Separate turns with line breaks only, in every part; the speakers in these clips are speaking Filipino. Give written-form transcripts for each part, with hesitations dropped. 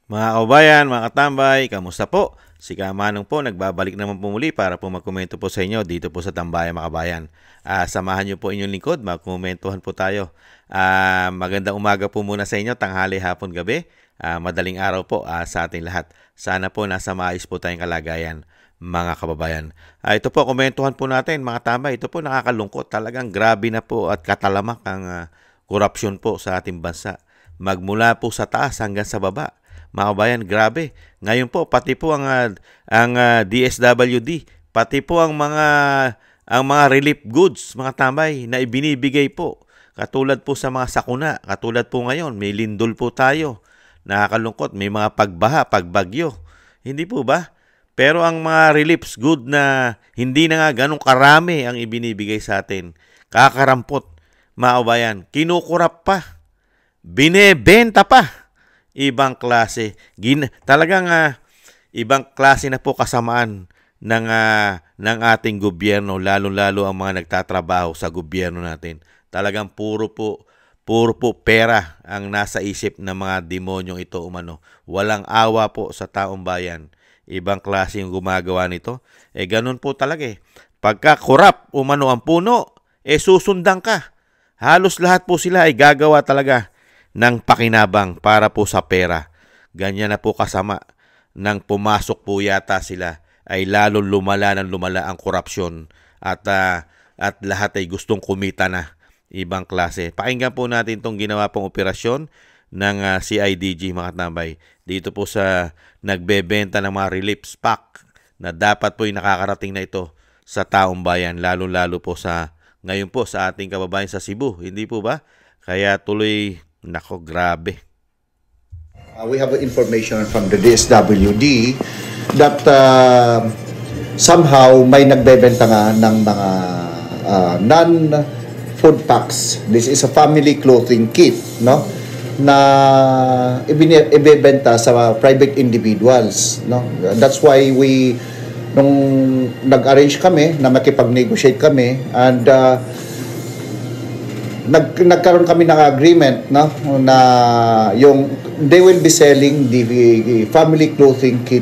Mga kabayan, mga katambay, kamusta po? Si Kamanong po, nagbabalik naman po muli para po magkomento po sa inyo dito po sa Tambayan mga kabayan. Samahan niyo po inyong lingkod, magkomentuhan po tayo. Magandang umaga po muna sa inyo, tanghali, hapon, gabi. Madaling araw po sa ating lahat. Sana po nasa maayos po tayong kalagayan mga kababayan. Ito po, komentuhan po natin mga tambay. Ito po nakakalungkot. Talagang grabe na po at katalamak ang korupsyon po sa ating bansa. Magmula po sa taas hanggang sa baba. Mga kabayan, grabe. Ngayon po, pati po ang DSWD, pati po ang mga relief goods, mga tambay, na ibinibigay po. Katulad po sa mga sakuna, katulad po ngayon, may lindol po tayo. Nakakalungkot, may mga pagbaha, pagbagyo. Hindi po ba? Pero ang mga relief good na hindi na nga ganong karami ang ibinibigay sa atin, kakarampot, mga kabayan, kinukurap pa, binebenta pa. Ibang klase. Talagang ibang klase na po kasamaan ng ating gobyerno, lalo-lalo ang mga nagtatrabaho sa gobyerno natin. Talagang puro po pera ang nasa isip ng mga demonyong ito umano. Walang awa po sa taong bayan. Ibang klase yung gumagawa nito. Ganun po talaga eh. Pagka korap umano ang puno, susundan ka. Halos lahat po sila ay gagawa talaga ng pakinabang para po sa pera. Ganyan na po kasama. Nang pumasok po yata sila ay lalo lumala ng lumala ang korupsyon at lahat ay gustong kumita na. Ibang klase. Pakinggan po natin itong ginawa pong operasyon ng CIDG mga tambay. Dito po sa nagbebenta ng mga relief pack na dapat po yung nakakarating na ito sa taong bayan. Lalo-lalo po ngayon po sa ating kababayan sa Cebu. Hindi po ba? Kaya tuloy. Nako, grabe.
We have information from the DSWD that somehow may nagbebenta nga ng mga non-food packs. This is a family clothing kit, no? Na ibebenta sa private individuals, no? That's why nung nag-arrange kami na makipag-negotiate kami and nagkaroon kami ng agreement, no, na they will be selling the family clothing kit.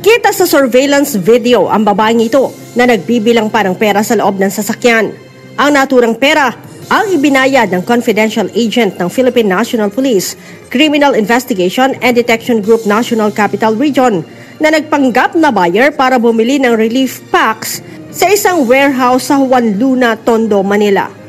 Kita sa surveillance video ang babaeng ito na nagbibilang pa ng pera sa loob ng sasakyan. Ang naturang pera ang ibinayad ng confidential agent ng Philippine National Police, Criminal Investigation and Detection Group National Capital Region na nagpanggap na buyer para bumili ng relief packs sa isang warehouse sa Juan Luna, Tondo, Manila.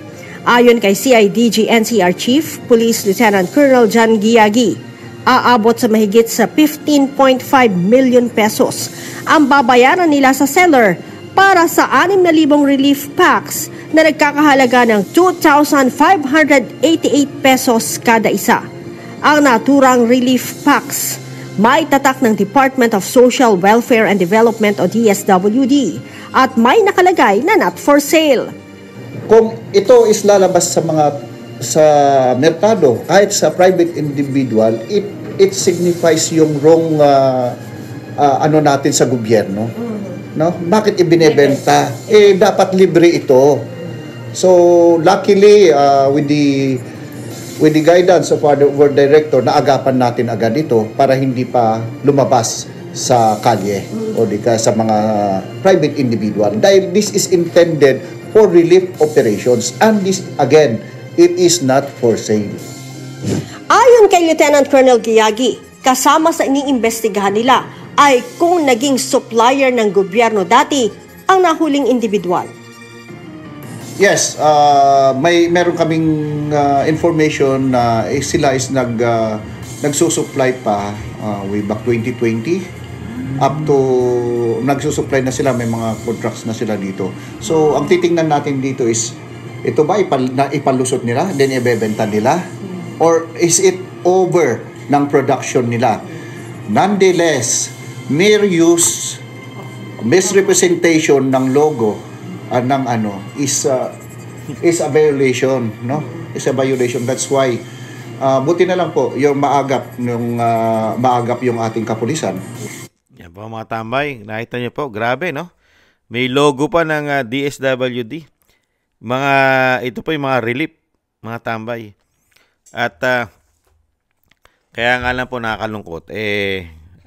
Ayon kay CIDG NCR Chief Police Lieutenant Colonel John Giagi, aabot sa mahigit sa 15.5 million pesos ang babayaran nila sa seller para sa 6,000 relief packs na nagkakahalaga ng 2,588 pesos kada isa. Ang naturang relief packs may tatak ng Department of Social Welfare and Development o DSWD at may nakalagay na not for sale.
Kung ito is lalabas sa merkado, kahit sa private individual, it signifies yung wrong ano natin sa gobyerno, no? Bakit ibinebenta? Dapat libre ito. So luckily with the guidance of our director, naagapan natin agad ito para hindi pa lumabas sa kalye o sa mga private individual, dahil this is intended for relief operations and this again, it is not for sale.
Ayon kay Lieutenant Colonel Giagi, kasama sa iniimbestigahan nila ay kung naging supplier ng gobyerno dati ang nahuling individual.
Yes, meron kaming information na sila is nagsusupply pa way back 2020 up to nagsusupply na sila, may mga contracts na sila dito. So ang titingnan natin dito is ito ba ipalusot nila then ibebenta nila, or is it over ng production nila? Nonetheless, mere use, misrepresentation ng logo ng is a violation, no? Is a violation. That's why buti na lang po yung maagap yung ating kapulisan.
Yan po mga tambay, nakita niyo po, grabe no? May logo pa ng DSWD. Ito po yung mga relief, mga tambay. At Kaya nga lang po nakakalungkot,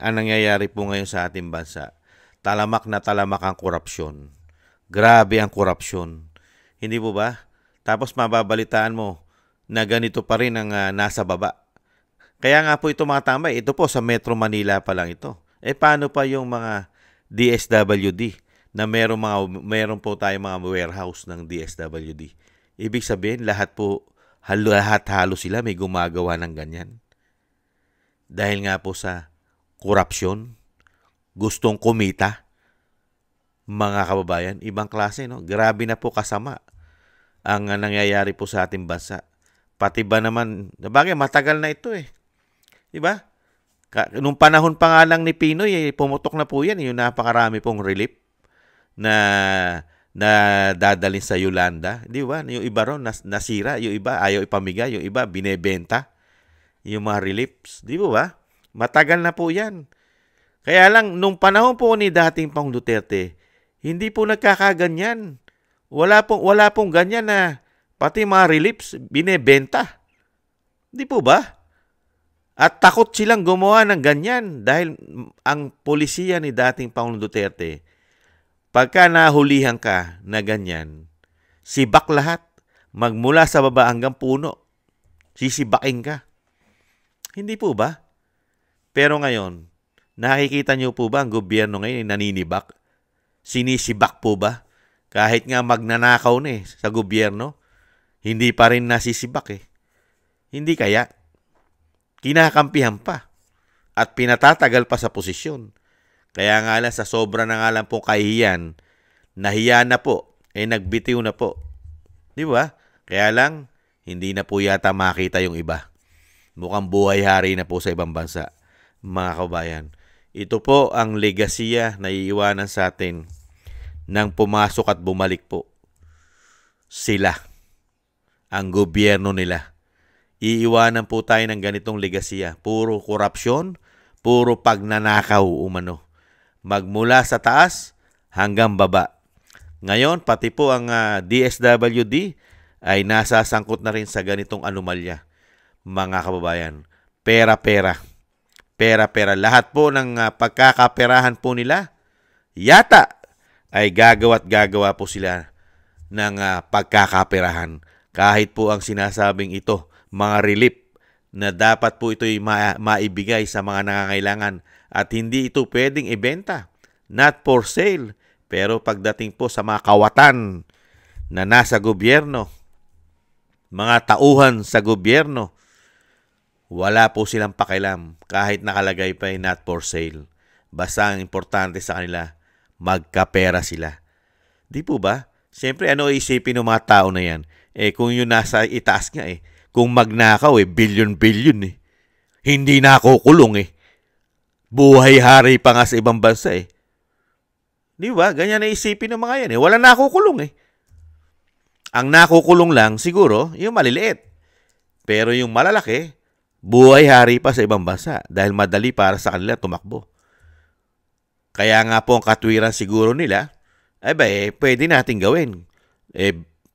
ang nangyayari po ngayon sa ating bansa, talamak na talamak ang korupsyon. Grabe ang korupsyon. Hindi po ba? Tapos mababalitaan mo na ganito pa rin ang nasa baba. Kaya nga po ito mga tambay, ito po sa Metro Manila pa lang ito. Paano pa yung mga DSWD na meron po tayong mga warehouse ng DSWD? Ibig sabihin, lahat halos sila may gumagawa ng ganyan. Dahil nga po sa korupsyon, gustong kumita, mga kababayan, ibang klase, no? Grabe na po kasama ang nangyayari po sa ating bansa. Pati ba naman, bagay matagal na ito Di ba? Nung panahon pa nga lang ni Pinoy, pumutok na po yan, yung napakarami pong relief na dadalhin sa Yolanda. Di ba? Yung iba ron, nasira, yung iba ayaw ipamigay, yung iba binebenta, yung mga reliefs. Di ba? Matagal na po yan. Kaya lang, nung panahon po ni dating Pangulong Duterte, hindi po nagkakaganyan. Wala pong ganyan na pati mga reliefs binebenta. Di po ba? At takot silang gumawa ng ganyan dahil ang polisiya ni dating Pangulong Duterte, pagka nahulihan ka na ganyan, sibak lahat. Magmula sa baba hanggang puno, sisibakin ka. Hindi po ba? Pero ngayon, nakikita niyo po ba ang gobyerno ngayon naninibak? Sinisibak po ba? Kahit nga magnanakaw na sa gobyerno, hindi pa rin nasisibak Hindi kaya? Kinakampihan pa at pinatatagal pa sa posisyon. Kaya nga lang sa sobra na nga lang pong kahihiyan, nahiya na po, nagbitiw na po. Di ba? Kaya lang, hindi na po yata makita yung iba. Mukhang buhay hari na po sa ibang bansa. Mga kabayan, ito po ang legasiya na iiwanan sa atin nang pumasok at bumalik po. Sila, ang gobyerno nila. Iiwanan po tayo ng ganitong legasiya. Puro korupsyon, puro pagnanakaw umano. Magmula sa taas hanggang baba. Ngayon, pati po ang DSWD ay nasasangkot na rin sa ganitong anomalya. Mga kababayan, pera-pera. Pera-pera. Lahat po ng pagkakaperahan po nila, yata ay gagawa po sila ng pagkakaperahan. Kahit po ang sinasabing ito, mga relief na dapat po ito'y maibigay sa mga nangangailangan at hindi ito pwedeng ibenta. Not for sale. Pero pagdating po sa mga kawatan na nasa gobyerno, mga tauhan sa gobyerno, wala po silang pakialam kahit nakalagay pa not for sale. Basta ang importante sa kanila, magkapera sila. Di po ba? Siyempre, ano isipin ng mga tao na yan? Kung yun nasa itaas nga kung magnakaw billion-billion Hindi na ako kulong Buhay hari pa nga sa ibang bansa Di ba? Ganyan na isipin ng mga yan Wala na ako kulong Ang nakukulong lang siguro, yung maliliit. Pero yung malalaki, buhay hari pa sa ibang bansa dahil madali para sa kanila tumakbo. Kaya nga po ang katwiran siguro nila, pwede natin gawin.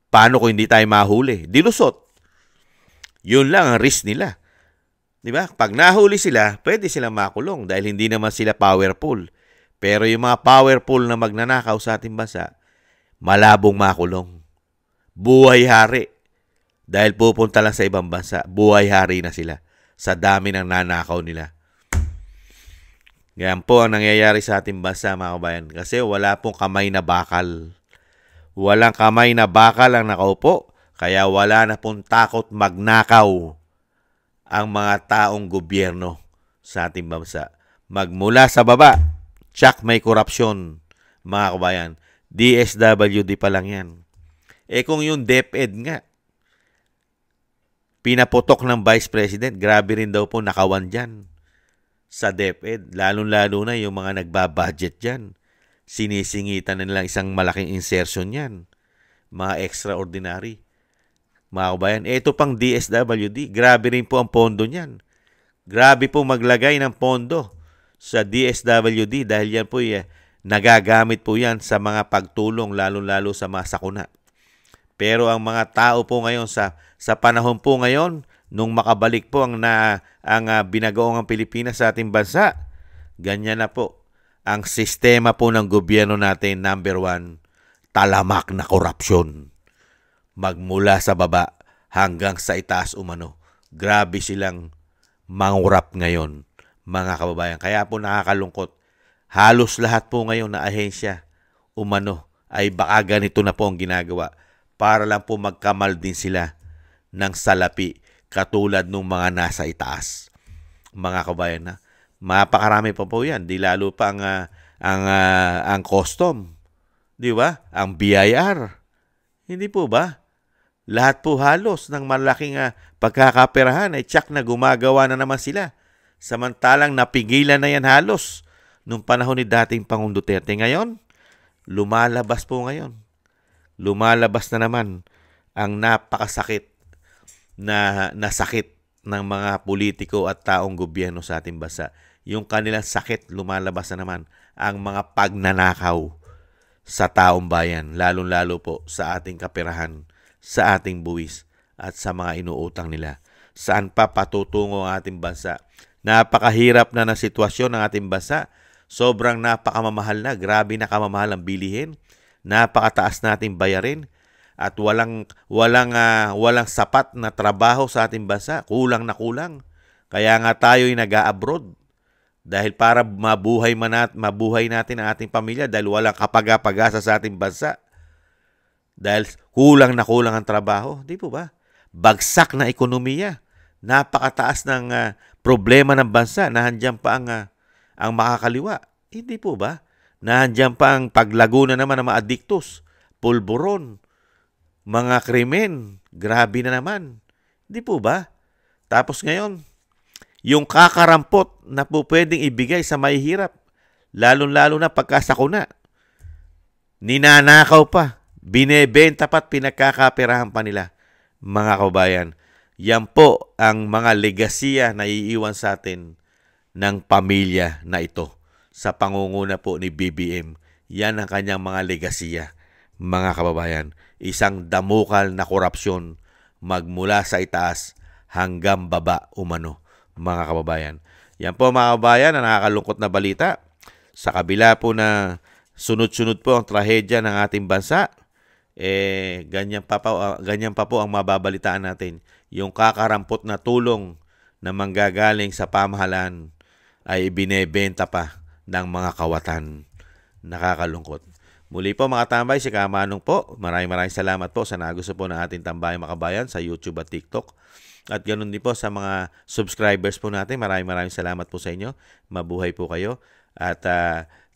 Paano kung hindi tayo mahuli? Dilusot. Yun lang ang risk nila. Di ba? Pag nahuli sila, pwede silang makulong dahil hindi naman sila powerful. Pero yung mga powerful na magnanakaw sa ating bansa, malabong makulong. Buhay hari. Dahil pupunta lang sa ibang bansa, buhay hari na sila sa dami ng nanakaw nila. Ganyan po ang nangyayari sa ating bansa, mga kabayan. Kasi wala pong kamay na bakal. Walang kamay na bakal ang nakaupo. Kaya wala na pong takot magnakaw ang mga taong gobyerno sa ating bansa. Magmula sa baba, tsak may korupsyon, mga kabayan. DSWD pa lang yan. Kung yung DepEd nga, pinaputok ng Vice President, grabe rin daw po nakawan dyan sa DepEd. Lalo-lalo na yung mga nagbabudget dyan. Sinisingitan na nilang isang malaking insertion yan. Mga extraordinary. Mga kabayan, ito pang DSWD, grabe rin po ang pondo niyan. Grabe po maglagay ng pondo sa DSWD dahil yan po nagagamit po yan sa mga pagtulong lalo-lalo sa mga sakuna. Pero ang mga tao po ngayon sa panahon po ngayon, nung makabalik po ang binagoong ang Pilipinas sa ating bansa. Ganyan na po. Ang sistema po ng gobyerno natin, number 1, talamak na korupsyon. Magmula sa baba hanggang sa itaas umano. Grabe silang mangurap ngayon, mga kababayan. Kaya po nakakalungkot. Halos lahat po ngayon na ahensya umano ay baka ganito na po ang ginagawa para lang po magkamal din sila ng salapi katulad ng mga nasa itaas. Mga kababayan na, mapakarami pa po yan. Di lalo pa ang custom. Di ba? Ang BIR. Hindi po ba? Lahat po halos ng malaking pagkakaperahan ay tsak na gumagawa na naman sila. Samantalang napigilan na yan halos nung panahon ni dating Pangulong Duterte. Ngayon, lumalabas po ngayon. Lumalabas na naman ang napakasakit na sakit ng mga politiko at taong gobyerno sa ating bansa. Yung kanilang sakit, lumalabas na naman ang mga pagnanakaw sa taong bayan, lalong-lalo po sa ating kaperahan, sa ating buwis at sa mga inuutang nila. Saan pa patutungo ang ating bansa? Napakahirap na ng sitwasyon ng ating bansa. Sobrang napakamamahal na, grabe na kamamahal ang bilihin. Napakataas nating bayarin at walang sapat na trabaho sa ating bansa. Kulang na kulang. Kaya nga tayo'y nag-a-abroad dahil para mabuhay natin ang ating pamilya dahil walang kapag-pag-asa sa ating bansa. Dahil kulang na kulang ang trabaho. Di po ba? Bagsak na ekonomiya. Napakataas ng problema ng bansa. Nahandyan pa ang makakaliwa. Hindi po ba? Nahandyan pa ang paglago na naman ng mga adiktos, pulburon, mga krimen. Grabe na naman. Hindi po ba? Tapos ngayon, yung kakarampot na po pwedeng ibigay sa mahihirap, lalong-lalo na pagkasakuna, ninanakaw pa, binebenta pa at pinagkakaperahan pa nila. Mga kababayan, yan po ang mga legasiya na iiwan sa atin ng pamilya na ito sa pangunguna po ni BBM. Yan ang kanyang mga legasiya, mga kababayan. Isang damukal na korupsyon magmula sa itaas hanggang baba umano, mga kababayan. Yan po mga kababayan, ang nakakalungkot na balita. Sa kabila po na sunod-sunod po ang trahedya ng ating bansa, ganyan pa po ang mababalitaan natin. Yung kakarampot na tulong na manggagaling sa pamahalaan ay binebenta pa ng mga kawatan. Nakakalungkot. Muli po mga tambay, si Kamanong po. Maraming salamat po sa nagusto po ng ating Tambayang Makabayan sa YouTube at TikTok. At ganoon din po sa mga subscribers po natin. Maraming salamat po sa inyo. Mabuhay po kayo. At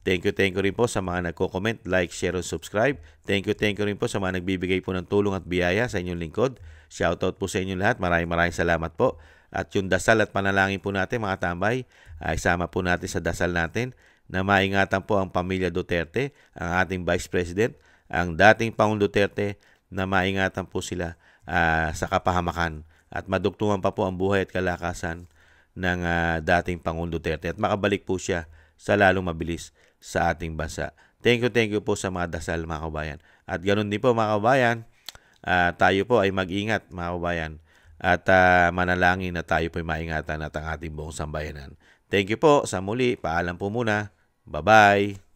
thank you rin po sa mga nagko-comment, like, share, and subscribe. Thank you rin po sa mga nagbibigay po ng tulong at biyaya sa inyong lingkod. Shoutout po sa inyong lahat. Maraming salamat po. At yung dasal at panalangin po natin mga tambay, ay sama po natin sa dasal natin na maingatan po ang pamilya Duterte, ang ating Vice President, ang dating Pangulong Duterte, na maingatan po sila sa kapahamakan at madugtungan pa po ang buhay at kalakasan ng dating Pangulong Duterte at makabalik po siya sa lalong mabilis sa ating bansa. Thank you po sa mga dasal mga kabayan. At ganoon din po mga kabayan, tayo po ay mag-ingat mga kabayan at manalangin na tayo po ay maingatan at ang ating buong sambayanan. Thank you po sa muli. Paalam po muna. Bye-bye.